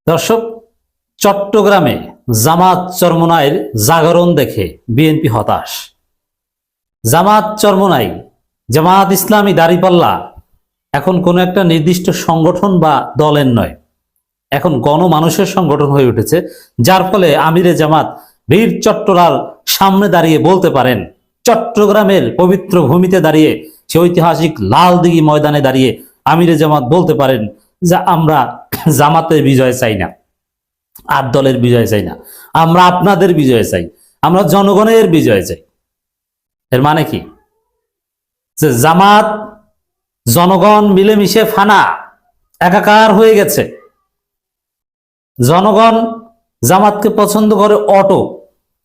দর্শক, চট্টগ্রামে জামাত চরমোনাইয়ের জাগরণ দেখে বিএনপি হতাশ। জামাত চরমোনাই, জামাত ইসলামী দাঁড়িপাল্লা এখন কোন একটা নির্দিষ্ট সংগঠন বা দলের নয়, এখন গণমানুষের সংগঠন হয়ে উঠেছে। যার ফলে আমিরে জামাত বীর চট্টলাল সামনে দাঁড়িয়ে বলতে পারেন, চট্টগ্রামের পবিত্র ভূমিতে দাঁড়িয়ে, সে ঐতিহাসিক লালদিঘি ময়দানে দাঁড়িয়ে আমিরে জামাত বলতে পারেন যে আমরা জামাতের বিজয় চাই না, ৮ দলের বিজয় চাই না, আমরা আপনাদের বিজয় চাই, আমরা জনগণের বিজয় চাই। এর মানে কি? যে জামাত জনগণ মিলেমিশে ফানা একাকার হয়ে গেছে। জনগণ জামাতকে পছন্দ করে অটো,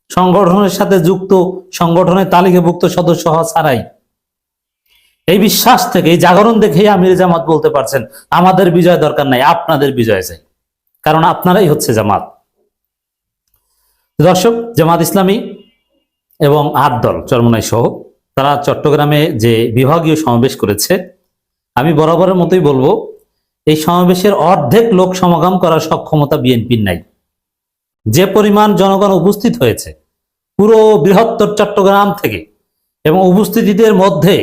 সংগঠনের সাথে যুক্ত, সংগঠনের তালিকাভুক্ত সদস্য হওয়া ছাড়াই। এই বিশ্বাস থেকে, এই জাগরণ দেখেই আমির জামাত বলতে পারছেন আমাদের বিজয় দরকার নাই, আপনাদের বিজয় চাই, কারণ আপনারাই হচ্ছে জামাত। দর্শক, জামাত ইসলামী এবং ৮ দল চরমোনাই সহ তারা চট্টগ্রামে যে বিভাগীয় সমাবেশ করেছে, আমি বরাবরের মতোই বলবো, এই সমাবেশের অর্ধেক লোক সমাগম করার সক্ষমতা বিএনপির নাই। যে পরিমাণ জনগণ উপস্থিত হয়েছে পুরো বৃহত্তর চট্টগ্রাম থেকে, এবং উপস্থিতিদের মধ্যে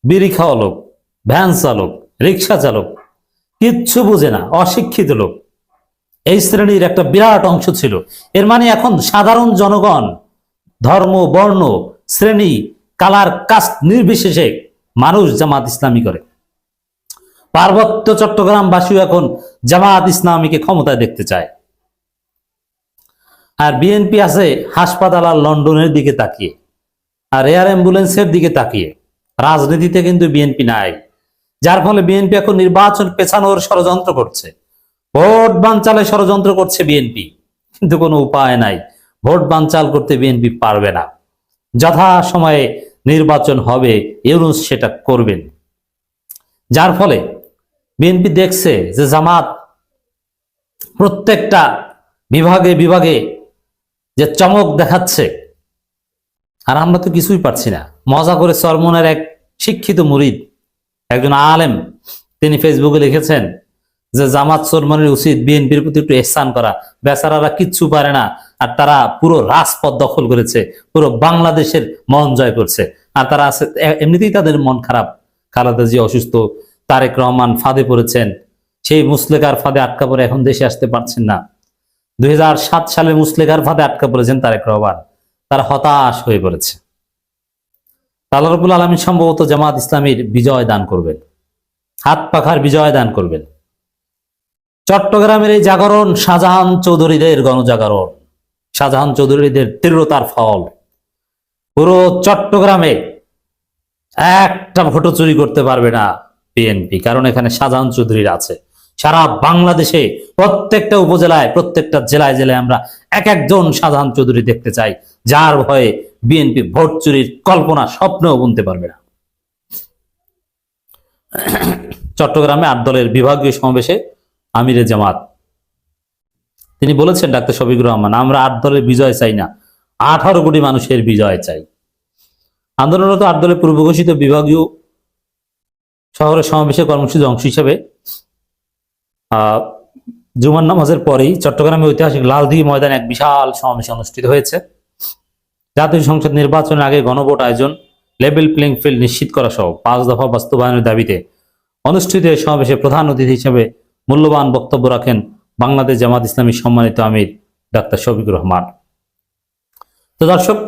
বিড়ি খাওয়া লোক, ভ্যান চালক, রিক্সা চালক, কিচ্ছু বুঝে না, অশিক্ষিত লোক, এই শ্রেণীর একটা বিরাট অংশ ছিল। এর মানে এখন সাধারণ জনগণ ধর্ম, বর্ণ, শ্রেণী, কালার, কাস্ট নির্বিশেষে মানুষ জামাত ইসলামী করে। পার্বত্য চট্টগ্রামবাসীও এখন জামাত ইসলামীকে ক্ষমতায় দেখতে চায়। আর বিএনপি আছে হাসপাতাল আর লন্ডনের দিকে তাকিয়ে, আর এয়ার অ্যাম্বুলেন্সের দিকে তাকিয়ে। রাজনীতিতে কিন্তু বিএনপি নাই। যার ফলে বিএনপি এখন নির্বাচন পেছানোর ষড়যন্ত্র করছে, ভোট বানচালে ষড়যন্ত্র করছে বিএনপি, কিন্তু কোনো উপায় নাই। ভোট বানচাল করতে বিএনপি পারবে না। যথা সময়ে নির্বাচন হবে, ইউনূস সেটা করবেন। যার ফলে বিএনপি দেখছে যে জামাত প্রত্যেকটা বিভাগে বিভাগে যে চমক দেখাচ্ছে, আর আমরা তো কিছুই পারছি না। মজা করে চরমোনাইয়ের এক শিক্ষিত মুরিদ, একজন আলেম, তিনি ফেসবুকে লিখেছেন যে জামাত চরমোনাইয়ের উচিত বিএনপির প্রতি একটু ইহসান করা। বেচারারা কিচ্ছু পারে না, আর তারা পুরো রাজপথ দখল করেছে, পুরো বাংলাদেশের মন জয় করছে। আর তারা আছে, এমনিতেই তাদের মন খারাপ। খালেদা জিয়া অসুস্থ, তারেক রহমান ফাঁদে পড়েছেন, সেই মুসলেকার ফাঁদে আটকা পড়ে এখন দেশে আসতে পারছেন না। 2007 সালে মুসলেকার ফাঁদে আটকা পড়েছেন তারেক রহমান, তারা হতাশ হয়ে পড়েছে। আল্লাহ রাব্বুল আলামিন সম্ভবত জামাত ইসলামীর বিজয় দান করবেন, হাত পাখার বিজয় দান করবেন। চট্টগ্রামের এই জাগরণ শাহজাহান চৌধুরীদের গণজাগরণ, শাহজাহান চৌধুরীদের তীব্রতার ফল। পুরো চট্টগ্রামে একটা ভোটও চুরি করতে পারবে না বিএনপি, কারণ এখানে শাহজাহান চৌধুরীরা আছে। সারা বাংলাদেশে প্রত্যেকটা উপজেলায়, প্রত্যেকটা জেলায় জেলায় আমরা এক একজন শাহজাহান চৌধুরী দেখতে চাই, যার ভয়ে বিএনপি ভোট চুরির কল্পনা স্বপ্নেও বুনতে পারবে না। চট্টগ্রামে ৮ দলের বিভাগীয় সমাবেশে আমিরে জামাত তিনি বলেছেন, ডাক্তার শফিকুর রহমান, আমরা ৮ দলের বিজয় চাই না, 18 কোটি মানুষের বিজয় চাই। আন্দোলনরত ৮ দলের পূর্ব ঘোষিত বিভাগীয় শহরের সমাবেশের কর্মসূচির অংশ হিসেবে জুমার নামাজের পরেই চট্টগ্রামে ঐতিহাসিক লালদিঘি ময়দানে এক বিশাল সমাবেশ অনুষ্ঠিত হয়েছে। জাতীয় সংসদ নির্বাচনের আগে গণভোট আয়োজন, লেভেল প্লেইং ফিল্ড নিশ্চিত করা সহ 5 দফা বাস্তবায়নের দাবিতে অনুষ্ঠিত এই সমাবেশে প্রধান অতিথি হিসেবে মূল্যবান বক্তব্য রাখেন বাংলাদেশ জামাত ইসলামীর সম্মানিত আমির ডাক্তার শফিকুর রহমান। তো দর্শক,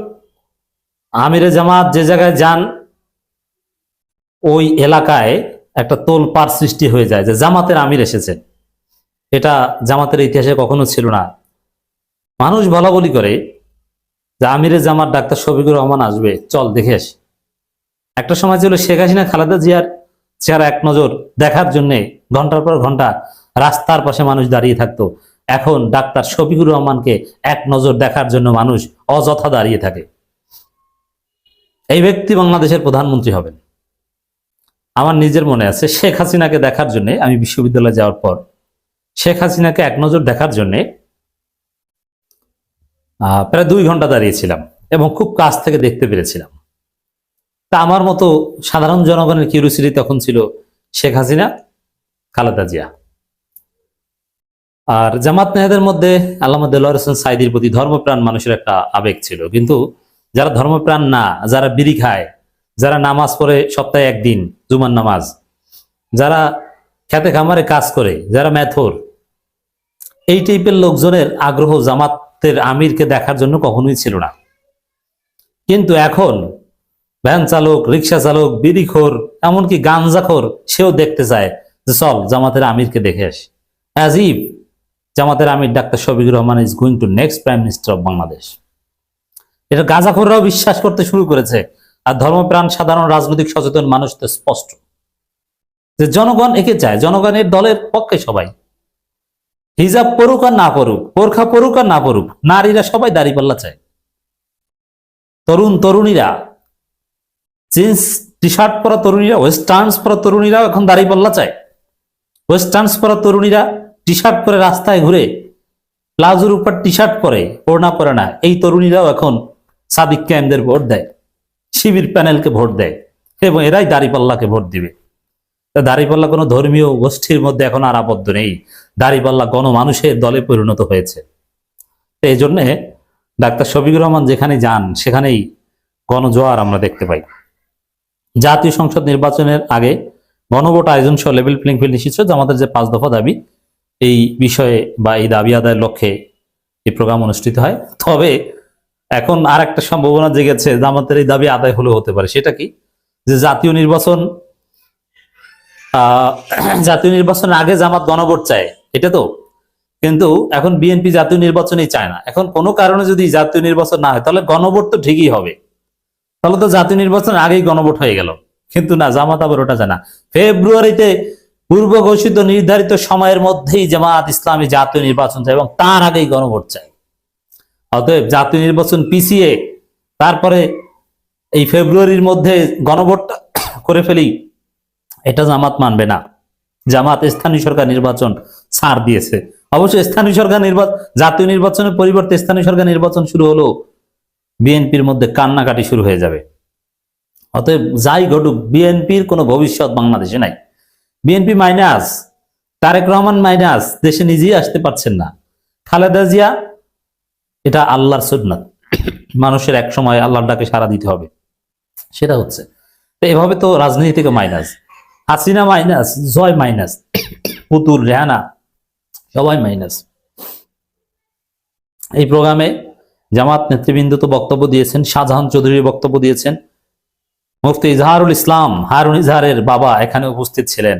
আমিরে জামাত যে জায়গায় যান, ওই এলাকায় একটা তোলপাড় সৃষ্টি হয়ে যায় যে জামাতের আমির এসেছেন। এটা জামাতের ইতিহাসে কখনো ছিল না। মানুষ বলা বলি করে যে আমিরে জামাত ডাক্তার শফিকুর রহমান আসবে, চল দেখে আসি। একটা সময় ছিল শেখ হাসিনা খালেদা জিয়ার চেহারা এক নজর দেখার জন্য ঘন্টার পর ঘন্টা রাস্তার পাশে মানুষ দাঁড়িয়ে থাকতো। এখন ডাক্তার শফিকুর রহমানকে এক নজর দেখার জন্য মানুষ অযথা দাঁড়িয়ে থাকে। এই ব্যক্তি বাংলাদেশের প্রধানমন্ত্রী হবেন। আমার নিজের মনে আছে, শেখ হাসিনাকে দেখার জন্য আমি বিশ্ববিদ্যালয়ে যাওয়ার পর শেখ হাসিনাকে এক নজর দেখার জন্য প্রায় 2 ঘন্টা দাঁড়িয়েছিলাম এবং খুব কাছ থেকে দেখতে পেরেছিলাম। তা আমার মতো সাধারণ জনগণের কিউরিওসিটি তখন ছিল শেখ হাসিনা, খালেদা জিয়া। আর জামাত নেতাদের মধ্যে আল্লামা দেলোয়ার হোসেন সাঈদীর প্রতি ধর্মপ্রাণ মানুষের একটা আবেগ ছিল, কিন্তু যারা ধর্মপ্রাণ না, যারা বিড়ি খায়, যারা নামাজ পড়ে সপ্তাহে একদিন জুমার নামাজ, যারা খেতে খামারে কাজ করে, যারা মেথর, এই টাইপের লোকজনের আগ্রহ জামাতের আমিরকে দেখার জন্য কখনোই ছিল না। কিন্তু এখন ভ্যান চালক, রিক্সা চালক, বিড়িখোর, এমনকি গাঞ্জাখোর, সেও দেখতে চায় যে চল জামাতের আমিরকে দেখে আসি। অ্যাজ ইফ জামাতের আমির doctor Shafiqur Rahman is going to next prime minister of Bangladesh. এটা গাঁজাখোররাও বিশ্বাস করতে শুরু করেছে। আর ধর্মপ্রাণ সাধারণ রাজনৈতিক সচেতন মানুষ তো স্পষ্ট যে জনগণ একে চায়, জনগণের দলের পক্ষে সবাই। হিজাব পড়ুক আর না পড়ুক, বোরখা পড়ুক আর না পড়ুক, নারীরা সবাই দাড়িপাল্লা চায়। তরুণ তরুণীরা, জিন্স টি শার্ট পরা তরুণীরা, ওয়েস্টার্নস পরা তরুণীরা এখন দাড়িপাল্লা চায়। ওয়েস্টার্নস পরা তরুণীরা টি শার্ট পরে রাস্তায় ঘুরে, প্লাজোর উপর টি শার্ট পরে, ওড়না পরে না, এই তরুণীরাও এখন সাদিক কায়েমদের ভোট দেয়, শিবির প্যানেলকে ভোট দেয়, এবং এরাই দাড়িপাল্লাকে ভোট দিবে। দাড়িপাল্লা কোনো ধর্মীয় গোষ্ঠীর মধ্যে এখন আর আবদ্ধ নেই, দাড়িপাল্লা গণমানুষের দলে পরিণত হয়েছে। এই জন্যে ডাক্তার শফিকুর রহমান যেখানে যান সেখানেই গণজোয়ার আমরা দেখতে পাই। জাতীয় সংসদ নির্বাচনের আগে গণভোট আয়োজন সহ লেভেল প্লেইং ফিল্ড নিশ্চিত আমাদের যে 5 দফা দাবি, এই বিষয়ে বা এই দাবি আদায়ের লক্ষ্যে এই প্রোগ্রাম অনুষ্ঠিত হয়। তবে এখন আর একটা সম্ভাবনা জেগেছে, জামাতের এই দাবি আদায় হলেও হতে পারে। সেটা কি? যে জাতীয় নির্বাচনের আগে জামাত গণভোট চায়, এটা তো। কিন্তু এখন বিএনপি জাতীয় নির্বাচনই চায় না। এখন কোনো কারণে যদি জাতীয় নির্বাচন না হয় তাহলে গণভোট তো ঠিকই হবে, তাহলে তো জাতীয় নির্বাচন আগেই গণভোট হয়ে গেল। কিন্তু না, জামাত আবার ওটা জানা, ফেব্রুয়ারিতে পূর্ব ঘোষিত নির্ধারিত সময়ের মধ্যেই জামাত ইসলামী জাতীয় নির্বাচন চায় এবং তার আগেই গণভোট চায়। অতএব জাতীয় নির্বাচন পিছিয়ে তারপরে এই ফেব্রুয়ারির মধ্যে গণভোটটা করে ফেলি, এটা জামাত মানবে না। জামাত স্থানীয় সরকার নির্বাচন ছাড় দিয়েছে। অবশ্যই স্থানীয় সরকার জাতীয় নির্বাচনের পরিবর্তে স্থানীয় সরকার নির্বাচন শুরু হলো, বিএনপির মধ্যে কান্নাকাটি শুরু হয়ে যাবে। অতএব যাই ঘটুক, বিএনপির কোনো ভবিষ্যৎ বাংলাদেশে নাই। বিএনপি মাইনাস, তারেক রহমান মাইনাস, দেশে নিজেই আসতে পারছেন না। খালেদা জিয়া, এটা আল্লাহর সুন্নাত, মানুষের এক সময় আল্লাহর ডাকে সাড়া দিতে হবে, সেটা হচ্ছে। তো এভাবে তো রাজনীতি থেকে মাইনাস, হাসিনা মাইনাস, জয় মাইনাস, পুতুল, রেহানা সবাই মাইনাস। এই প্রোগ্রামে জামাত নেতৃবৃন্দ তো বক্তব্য দিয়েছেন, শাহজাহান চৌধুরী বক্তব্য দিয়েছেন, মুফতি ইজহারুল ইসলাম হারুন ইজহারের বাবা এখানে উপস্থিত ছিলেন।